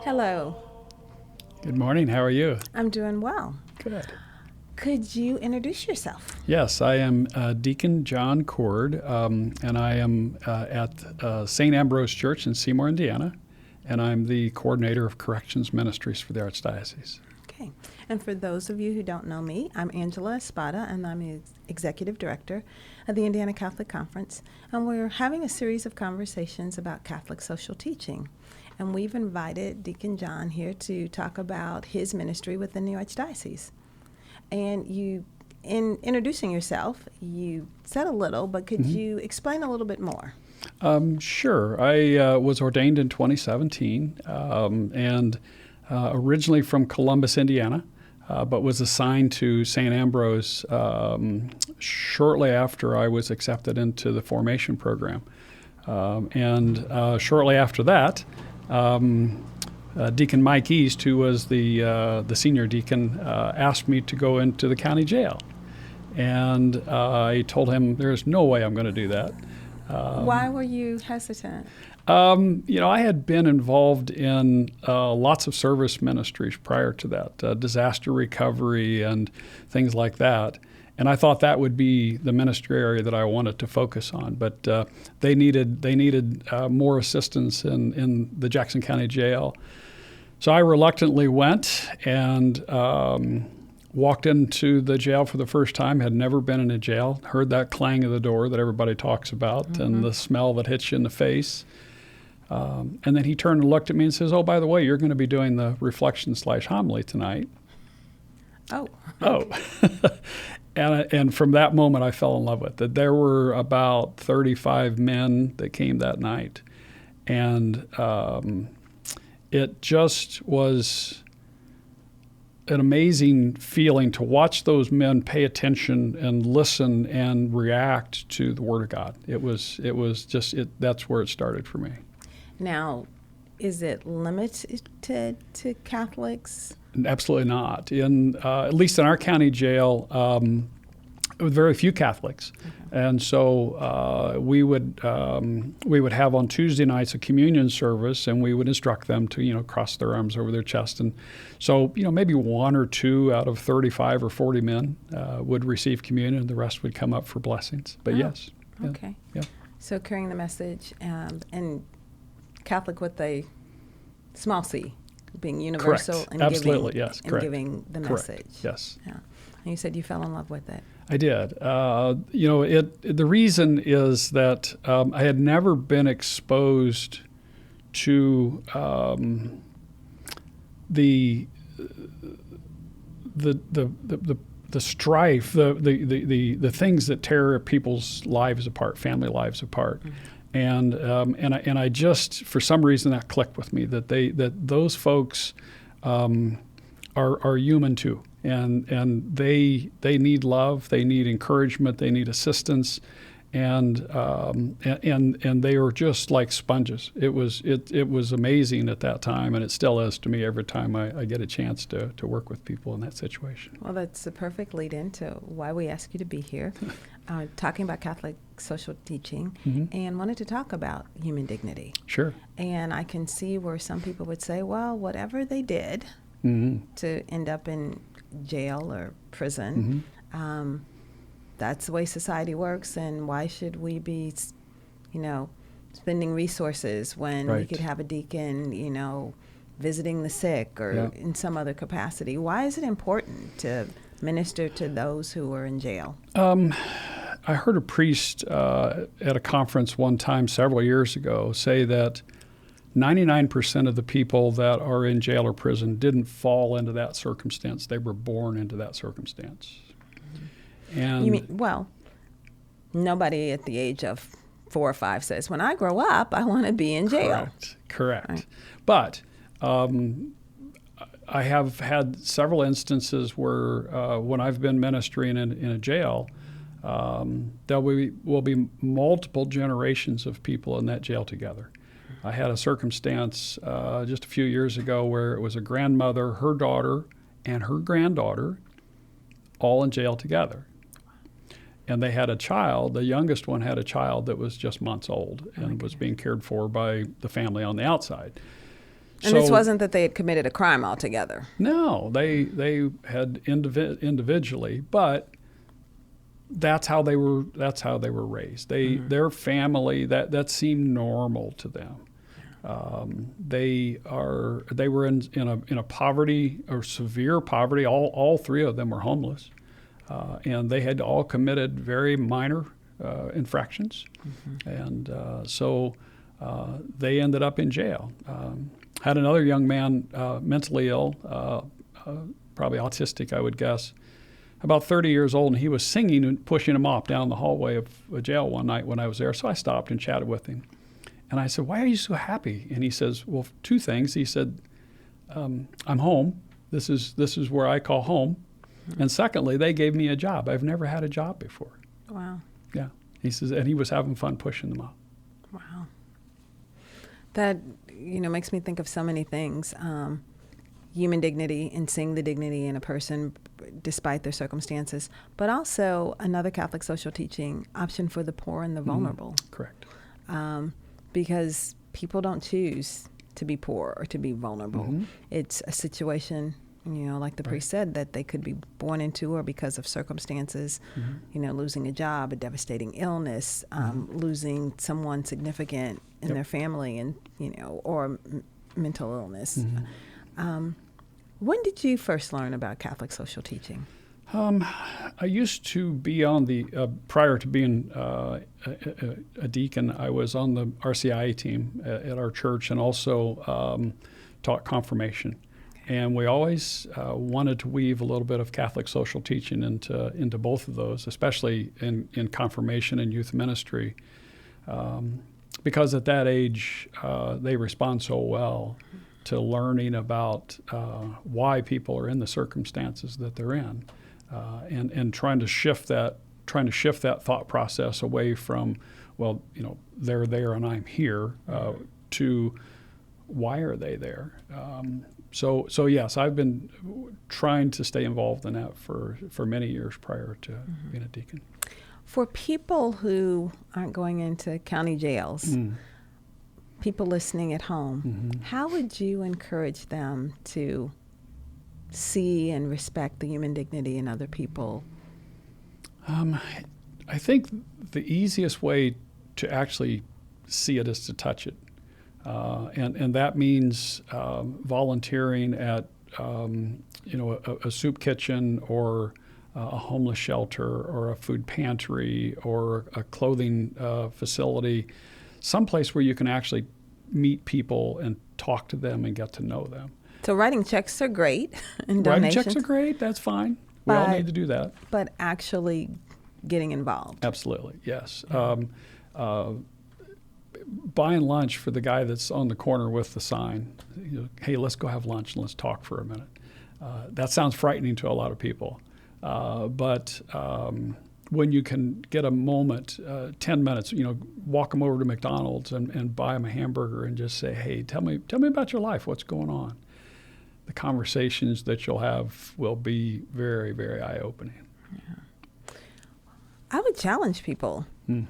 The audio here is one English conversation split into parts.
Hello, Good morning. How are you? I'm doing well. Good. Could you introduce yourself? Yes, I am Deacon John Cord, and I am at St. Ambrose Church in Seymour, Indiana, and I'm the coordinator of corrections ministries for the Archdiocese. Okay. And for those of you who don't know me, I'm Angela Espada, and I'm the executive director of the Indiana Catholic Conference. And we're having a series of conversations about Catholic social teaching. And we've invited Deacon John here to talk about his ministry within the Archdiocese. And you, in introducing yourself, you said a little, but could you explain a little bit more? Sure. I was ordained in 2017 and originally from Columbus, Indiana, but was assigned to St. Ambrose shortly after I was accepted into the formation program. And shortly after that, Deacon Mike East, who was the senior deacon, asked me to go into the county jail. And I told him, there's no way I'm going to do that. Why were you hesitant? I had been involved in lots of service ministries prior to that, disaster recovery and things like that. And I thought that would be the ministry area that I wanted to focus on. But they needed more assistance in the Jackson County Jail. So I reluctantly went and walked into the jail for the first time. Had never been in a jail. Heard that clang of the door that everybody talks about and the smell that hits you in the face. And then he turned and looked at me and says, "Oh, by the way, you're going to be doing the reflection/homily tonight." Oh. Oh. And from that moment, I fell in love with it. There were about 35 men that came that night. And it just was an amazing feeling to watch those men pay attention and listen and react to the Word of God. It was just that's where it started for me. Now, is it limited to Catholics? Absolutely not. At least in our county jail, with very few Catholics, and so we would have on Tuesday nights a communion service, and we would instruct them to cross their arms over their chest, and so maybe one or two out of 35 or 40 men would receive communion, and the rest would come up for blessings. But yes. Okay. Yeah. So carrying the message and Catholic with a small c, being universal. Correct. And Absolutely, giving, yes. and Correct. giving the Correct. message. Yes. Yeah. And you said you fell in love with it. I did. The reason is that I had never been exposed to the strife, the things that tear people's lives apart, family lives apart. And I just, for some reason, that clicked with me, that those folks are human too, and they need love, they need encouragement, they need assistance, and they are just like sponges. It was amazing at that time, and it still is to me every time I get a chance to work with people in that situation. Well, that's the perfect lead into why we asked you to be here, talking about Catholic social teaching, and wanted to talk about human dignity. Sure. And I can see where some people would say, well, whatever they did to end up in jail or prison, that's the way society works, and why should we be, spending resources when we could have a deacon, visiting the sick or in some other capacity? Why is it important to minister to those who are in jail? I heard a priest at a conference one time several years ago say that 99% of the people that are in jail or prison didn't fall into that circumstance. They were born into that circumstance. And You mean, well, nobody at the age of 4 or 5 says, when I grow up, I want to be in jail. Correct. Right. But I have had several instances where when I've been ministering in a jail, there will be multiple generations of people in that jail together. I had a circumstance just a few years ago where it was a grandmother, her daughter, and her granddaughter all in jail together. And they had a child, the youngest one had a child that was just months old and was being cared for by the family on the outside. And this wasn't that they had committed a crime altogether. No, they had individually, but that's how they were raised. Their family, that seemed normal to them. They were in a poverty or severe poverty. All three of them were homeless, and they had all committed very minor infractions, and so they ended up in jail. Had another young man mentally ill, probably autistic, I would guess, about 30 years old, and he was singing and pushing a mop down the hallway of a jail one night when I was there. So I stopped and chatted with him. And I said, "Why are you so happy?" And he says, "Well, two things." He said, "I'm home. This is where I call home. And secondly, they gave me a job. I've never had a job before." Wow. Yeah. He says, and he was having fun pushing them up. Wow. That, makes me think of so many things. Human dignity and seeing the dignity in a person despite their circumstances, but also another Catholic social teaching, option for the poor and the vulnerable. Correct. Because people don't choose to be poor or to be vulnerable. It's a situation, like the priest said, that they could be born into, or because of circumstances, losing a job, a devastating illness, losing someone significant in their family, and or mental illness. When did you first learn about Catholic social teaching? I used to be on the, prior to being a deacon, I was on the RCIA team at our church, and also taught confirmation. And we always wanted to weave a little bit of Catholic social teaching into both of those, especially in confirmation and youth ministry, because at that age they respond so well to learning about why people are in the circumstances that they're in, and trying to shift that thought process away from, well, they're there and I'm here, to why are they there? So yes, I've been trying to stay involved in that for many years prior to being a deacon. For people who aren't going into county jails, people listening at home, how would you encourage them to see and respect the human dignity in other people? I think the easiest way to actually see it is to touch it. And that means volunteering at a soup kitchen, or a homeless shelter, or a food pantry, or a clothing facility, someplace where you can actually meet people and talk to them and get to know them. So writing checks are great, and writing donations. checks are great. That's fine. We all need to do that. But actually getting involved. Absolutely, yes. Buying lunch for the guy that's on the corner with the sign, "Hey, let's go have lunch and let's talk for a minute." That sounds frightening to a lot of people. But when you can get a moment, 10 minutes, walk them over to McDonald's and buy them a hamburger and just say, "Hey, tell me about your life. What's going on?" The conversations that you'll have will be very, very eye-opening. Yeah. I would challenge people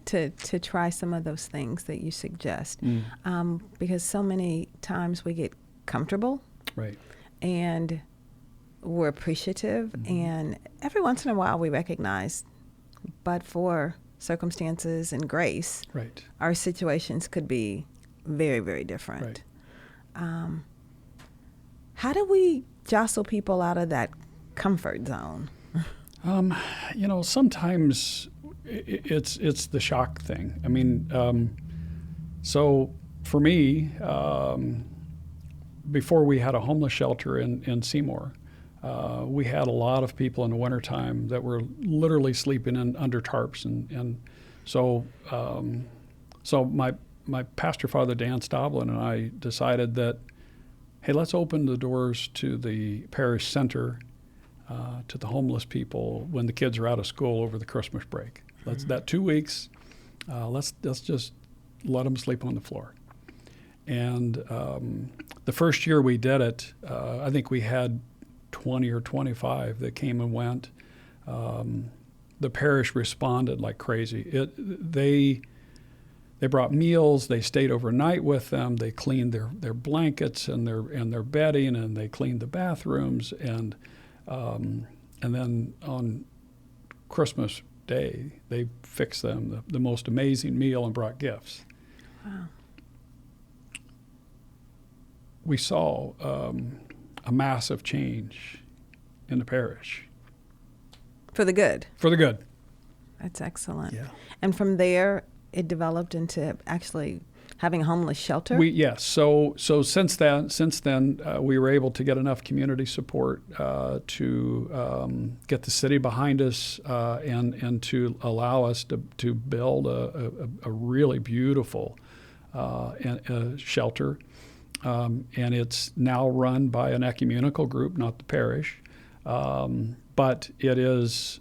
to try some of those things that you suggest, because so many times we get comfortable, right, and we're appreciative, and every once in a while we recognize, but for circumstances and grace, right, our situations could be very, very different. Right. How do we jostle people out of that comfort zone? Sometimes it's the shock thing. I mean, so for me, before we had a homeless shelter in Seymour, we had a lot of people in the wintertime that were literally sleeping under tarps, and so my pastor father Dan Stoblin and I decided that, hey, let's open the doors to the parish center to the homeless people when the kids are out of school over the Christmas break. That 2 weeks, let's just let them sleep on the floor. And the first year we did it, I think we had 20 or 25 that came and went. The parish responded like crazy. they brought meals. They stayed overnight with them. They cleaned their blankets and their bedding, and they cleaned the bathrooms. And then on Christmas Day, they fixed them the most amazing meal and brought gifts. Wow. We saw a massive change in the parish. For the good. For the good. That's excellent. Yeah. And from there, it developed into actually having a homeless shelter? Yes. So since then, we were able to get enough community support to get the city behind us and to allow us to build a really beautiful shelter. And it's now run by an ecumenical group, not the parish. But it is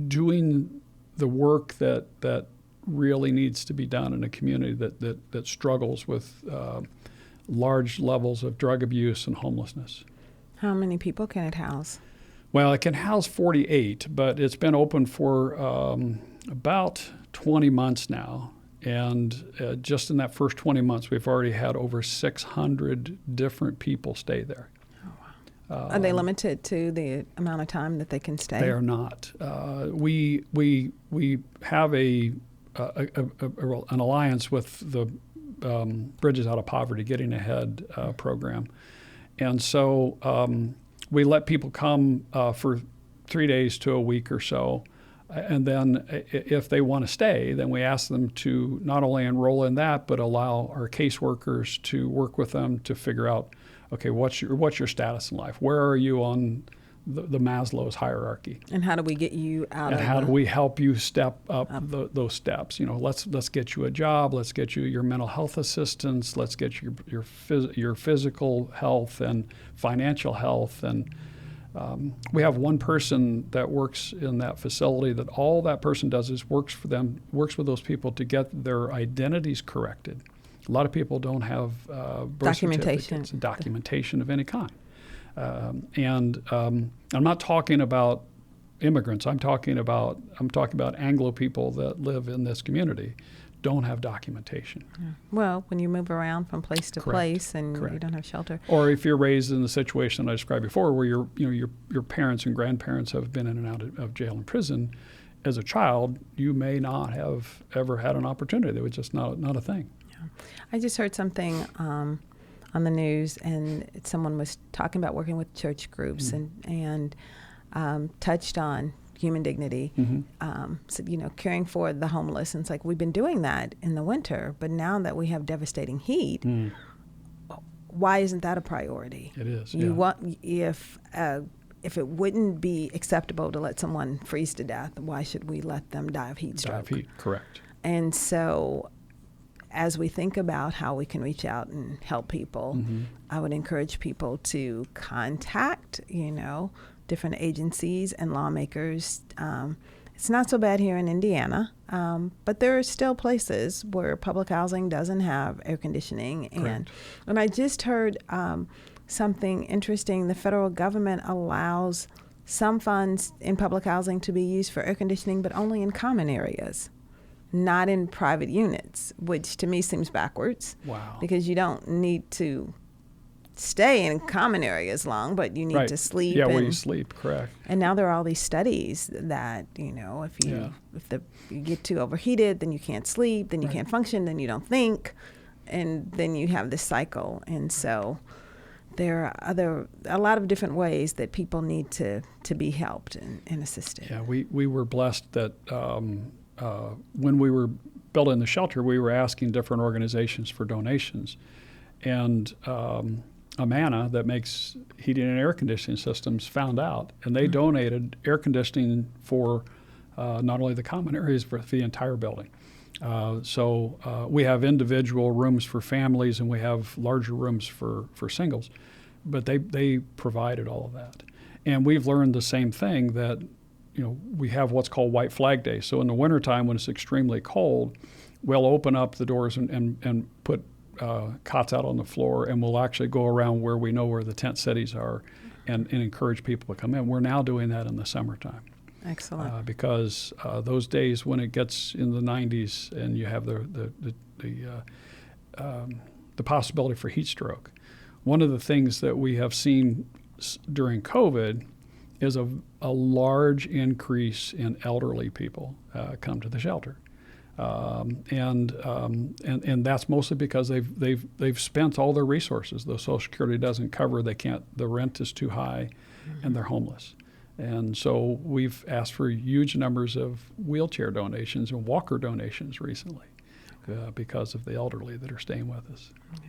doing the work that really needs to be done in a community that struggles with large levels of drug abuse and homelessness. How many people can it house? Well, it can house 48, but it's been open for about 20 months now. And just in that first 20 months, we've already had over 600 different people stay there. Are they limited to the amount of time that they can stay? They are not. We have an alliance with the Bridges Out of Poverty, Getting Ahead program, and so we let people come for 3 days to a week or so, and then if they want to stay, then we ask them to not only enroll in that, but allow our caseworkers to work with them to figure out, okay, what's your status in life? Where are you on the Maslow's hierarchy? And how do we get you out? And how do we help you step up. Those steps? Let's get you a job. Let's get you your mental health assistance. Let's get you your physical health and financial health. And we have one person that works in that facility that all that person does is works with those people to get their identities corrected. A lot of people don't have birth certificates, documentation of any kind. And I'm not talking about immigrants. I'm talking about Anglo people that live in this community don't have documentation. Yeah. Well, when you move around from place to place and you don't have shelter. Or if you're raised in the situation I described before, where your parents and grandparents have been in and out of jail and prison, as a child, you may not have ever had an opportunity. It was just not a thing. I just heard something on the news, and someone was talking about working with church groups and touched on human dignity, so, caring for the homeless. And it's like, we've been doing that in the winter, but now that we have devastating heat, why isn't that a priority? It is. If it wouldn't be acceptable to let someone freeze to death, why should we let them die of heat stroke? Die of heat, correct. And so, as we think about how we can reach out and help people, I would encourage people to contact, different agencies and lawmakers. It's not so bad here in Indiana, but there are still places where public housing doesn't have air conditioning. And I just heard something interesting. The federal government allows some funds in public housing to be used for air conditioning, but only in common areas, not in private units, which to me seems backwards. Wow. Because you don't need to stay in common areas long, but you need to sleep. Yeah, where you sleep, correct. And now there are all these studies that, if you get too overheated, then you can't sleep, then you can't function, then you don't think, and then you have this cycle. And so there are a lot of different ways that people need to be helped and assisted. Yeah, we were blessed that when we were building the shelter, we were asking different organizations for donations. And Amana, that makes heating and air conditioning systems, found out, and they donated air conditioning for not only the common areas, but the entire building. So we have individual rooms for families, and we have larger rooms for singles, but they provided all of that. And we've learned the same thing, that we have what's called White Flag Day. So in the wintertime, when it's extremely cold, we'll open up the doors and put cots out on the floor, and we'll actually go around where we know where the tent cities are and encourage people to come in. We're now doing that in the summertime. Excellent. Because those days when it gets in the 90s and you have the possibility for heat stroke, one of the things that we have seen during COVID is a large increase in elderly people come to the shelter. And that's mostly because they've spent all their resources. The Social Security doesn't cover. The rent is too high, and they're homeless. And so we've asked for huge numbers of wheelchair donations and walker donations recently because of the elderly that are staying with us. Okay.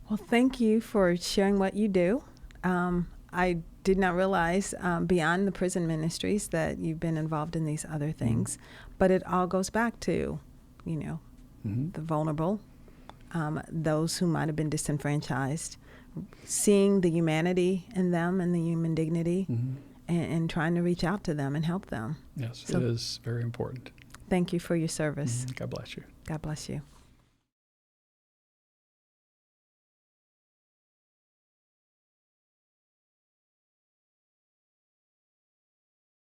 Well, thank you for sharing what you do. I did not realize beyond the prison ministries that you've been involved in these other things, but it all goes back to, the vulnerable, those who might have been disenfranchised, seeing the humanity in them and the human dignity, and trying to reach out to them and help them. Yes, so it is very important. Thank you for your service. God bless you. God bless you.